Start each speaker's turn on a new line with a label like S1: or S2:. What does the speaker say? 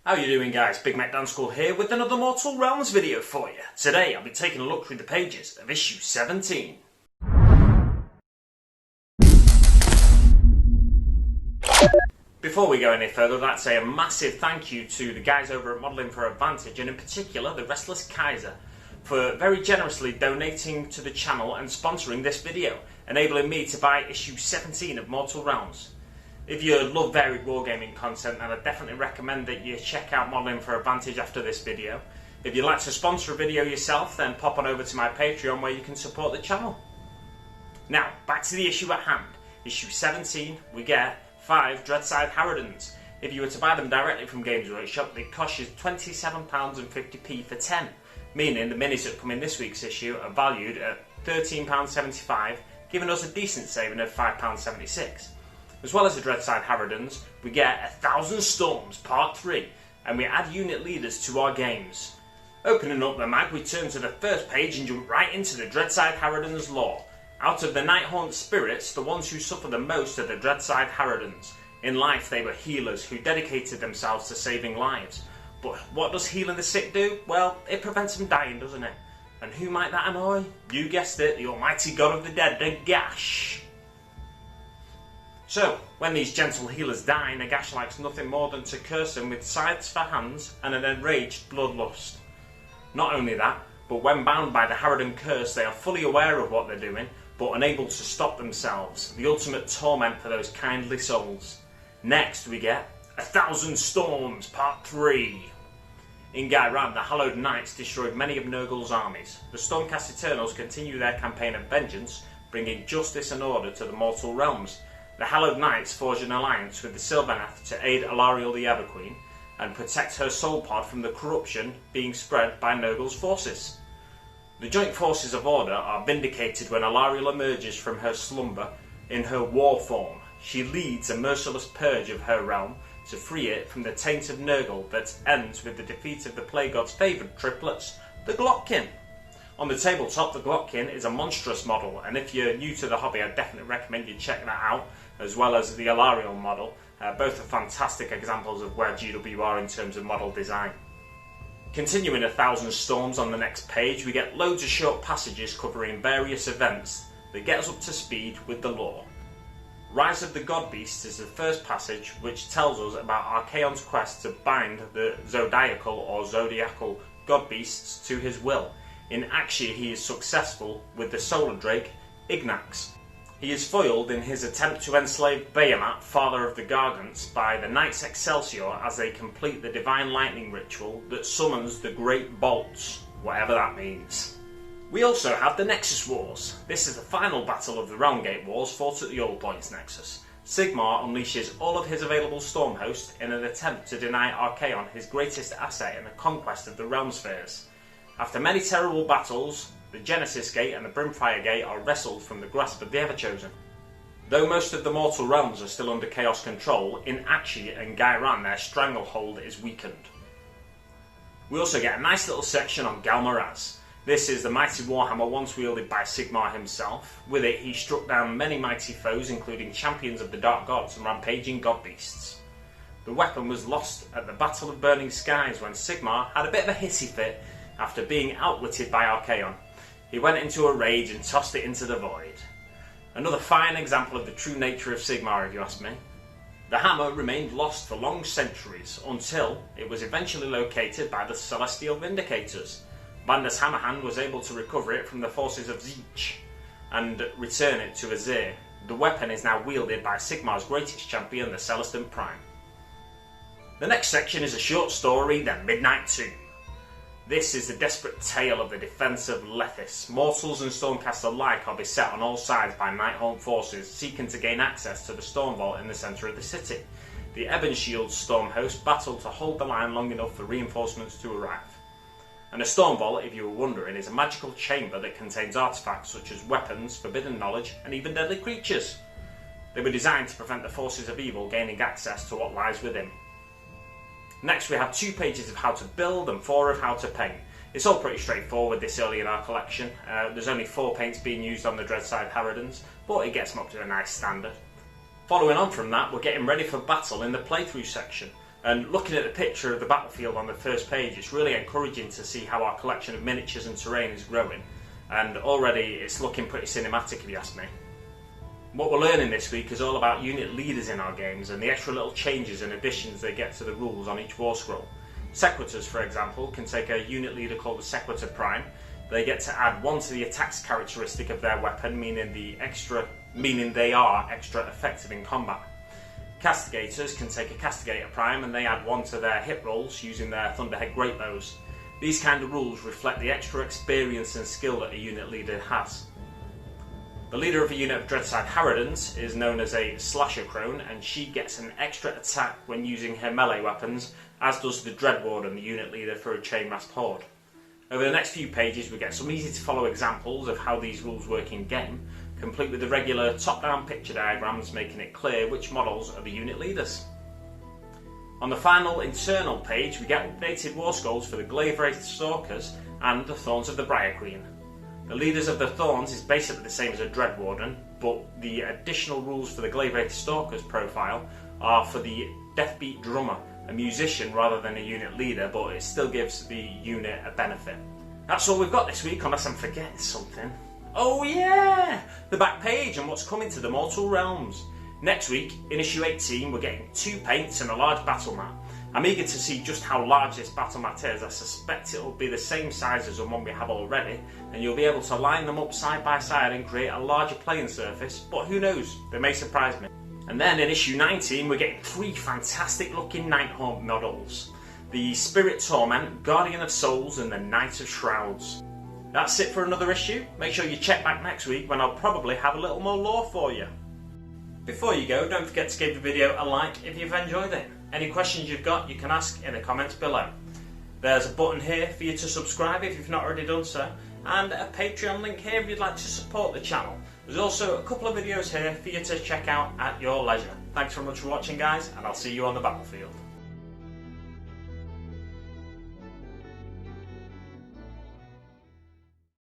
S1: How you doing, guys? Big Mac Dan School here with another Mortal Realms video for you. Today I'll be taking a look through the pages of issue 17. Before we go any further, I'd like to say a massive thank you to the guys over at Modelling for Advantage, and in particular the Restless Kaiser, for very generously donating to the channel and sponsoring this video, enabling me to buy issue 17 of Mortal Realms. If you love varied wargaming content, then I definitely recommend that you check out Modelling for Advantage after this video. If you'd like to sponsor a video yourself, then pop on over to my Patreon where you can support the channel. Now, back to the issue at hand. Issue 17, we get 5 Dreadscythe Harridans. If you were to buy them directly from Games Workshop, they cost you £27.50 for 10, meaning the minis that come in this week's issue are valued at £13.75, giving us a decent saving of £5.76. As well as the Dreadscythe Harridans, we get 1,000 Storms Part 3, and we add unit leaders to our games. Opening up the mag, we turn to the first page and jump right into the Dreadscythe Harridans lore. Out of the Nighthaunt spirits, the ones who suffer the most are the Dreadscythe Harridans. In life they were healers who dedicated themselves to saving lives. But what does healing the sick do? Well, it prevents them dying, doesn't it? And who might that annoy? You guessed it, the almighty god of the dead, Nagash. So, when these gentle healers die, Nagash likes nothing more than to curse them with scythes for hands and an enraged bloodlust. Not only that, but when bound by the Harridan curse, they are fully aware of what they're doing, but unable to stop themselves, the ultimate torment for those kindly souls. Next we get 1,000 Storms Part 3. In Gairan, the Hallowed Knights destroyed many of Nurgle's armies. The Stormcast Eternals continue their campaign of vengeance, bringing justice and order to the mortal realms. The Hallowed Knights forge an alliance with the Sylvaneth to aid Alariel the Everqueen and protect her soul pod from the corruption being spread by Nurgle's forces. The joint forces of order are vindicated when Alariel emerges from her slumber in her war form. She leads a merciless purge of her realm to free it from the taint of Nurgle that ends with the defeat of the Plague God's favoured triplets, the Glotkin. On the tabletop, the Glotkin is a monstrous model, and if you're new to the hobby, I definitely recommend you check that out, as well as the Alariel model. Both are fantastic examples of where GW are in terms of model design. Continuing 1,000 Storms on the next page, we get loads of short passages covering various events that get us up to speed with the lore. Rise of the God Beasts is the first passage, which tells us about Archaon's quest to bind the zodiacal God Beasts to his will. In Axia, he is successful with the Solar Drake, Ignax. He is foiled in his attempt to enslave Behemat, father of the Gargants, by the Knights Excelsior as they complete the Divine Lightning ritual that summons the Great Bolts, whatever that means. We also have the Nexus Wars. This is the final battle of the Realmgate Wars fought at the Old Points Nexus. Sigmar unleashes all of his available storm hosts in an attempt to deny Archaon his greatest asset in the conquest of the Realm Spheres. After many terrible battles, the Genesis Gate and the Brimfire Gate are wrestled from the grasp of the Everchosen. Though most of the mortal realms are still under Chaos control, in Axia and Gairan their stranglehold is weakened. We also get a nice little section on Galmaraz. This is the mighty Warhammer once wielded by Sigmar himself. With it he struck down many mighty foes, including champions of the Dark Gods and rampaging God Beasts. The weapon was lost at the Battle of Burning Skies when Sigmar had a bit of a hissy fit after being outwitted by Archaon. He went into a rage and tossed it into the void. Another fine example of the true nature of Sigmar, if you ask me. The hammer remained lost for long centuries until it was eventually located by the Celestial Vindicators. Bandas Hammerhand was able to recover it from the forces of Tzeentch and return it to Azir. The weapon is now wielded by Sigmar's greatest champion, the Celestant Prime. The next section is a short story, The Midnight Tomb. This is the desperate tale of the defence of Lethis. Mortals and Stormcast alike are beset on all sides by Nighthaunt forces seeking to gain access to the Storm Vault in the centre of the city. The Ebonshield Storm host battle to hold the line long enough for reinforcements to arrive. And a Storm Vault, if you were wondering, is a magical chamber that contains artefacts such as weapons, forbidden knowledge, and even deadly creatures. They were designed to prevent the forces of evil gaining access to what lies within. Next we have 2 pages of how to build and 4 of how to paint. It's all pretty straightforward this early in our collection. There's only 4 paints being used on the Dreadscythe Harridans, but it gets them up to a nice standard. Following on from that, we're getting ready for battle in the playthrough section. And looking at the picture of the battlefield on the first page, it's really encouraging to see how our collection of miniatures and terrain is growing, and already it's looking pretty cinematic if you ask me. What we're learning this week is all about unit leaders in our games and the extra little changes and additions they get to the rules on each war scroll. Sequitors, for example, can take a unit leader called the Sequitur Prime. They get to add 1 to the attacks characteristic of their weapon, meaning they are extra effective in combat. Castigators can take a Castigator Prime and they add 1 to their hit rolls using their Thunderhead Greatbows. These kind of rules reflect the extra experience and skill that a unit leader has. The leader of a unit of Dreadscythe Harridans is known as a Slasher Crone, and she gets an extra attack when using her melee weapons, as does the Dreadwarden, the unit leader for a Chainmasked Horde. Over the next few pages we get some easy to follow examples of how these rules work in game, complete with the regular top-down picture diagrams making it clear which models are the unit leaders. On the final internal page we get updated war scrolls for the Glavewraith Stalkers and the Thorns of the Briar Queen. The leaders of the Thorns is basically the same as a Dreadwarden, but the additional rules for the Glavewraith Stalkers profile are for the Deathbeat Drummer, a musician rather than a unit leader, but it still gives the unit a benefit. That's all we've got this week, unless I'm forgetting something. Oh yeah! The back page and what's coming to the Mortal Realms. Next week, in issue 18, we're getting 2 paints and a large battle mat. I'm eager to see just how large this battle mat is. I suspect it will be the same size as the one we have already, and you'll be able to line them up side by side and create a larger playing surface, but who knows, they may surprise me. And then in issue 19 we're getting 3 fantastic looking Nighthaunt models. The Spirit Torment, Guardian of Souls and the Knight of Shrouds. That's it for another issue. Make sure you check back next week when I'll probably have a little more lore for you. Before you go, don't forget to give the video a like if you've enjoyed it. Any questions you've got you can ask in the comments below. There's a button here for you to subscribe if you've not already done so, and a Patreon link here if you'd like to support the channel. There's also a couple of videos here for you to check out at your leisure. Thanks very much for watching guys, and I'll see you on the battlefield.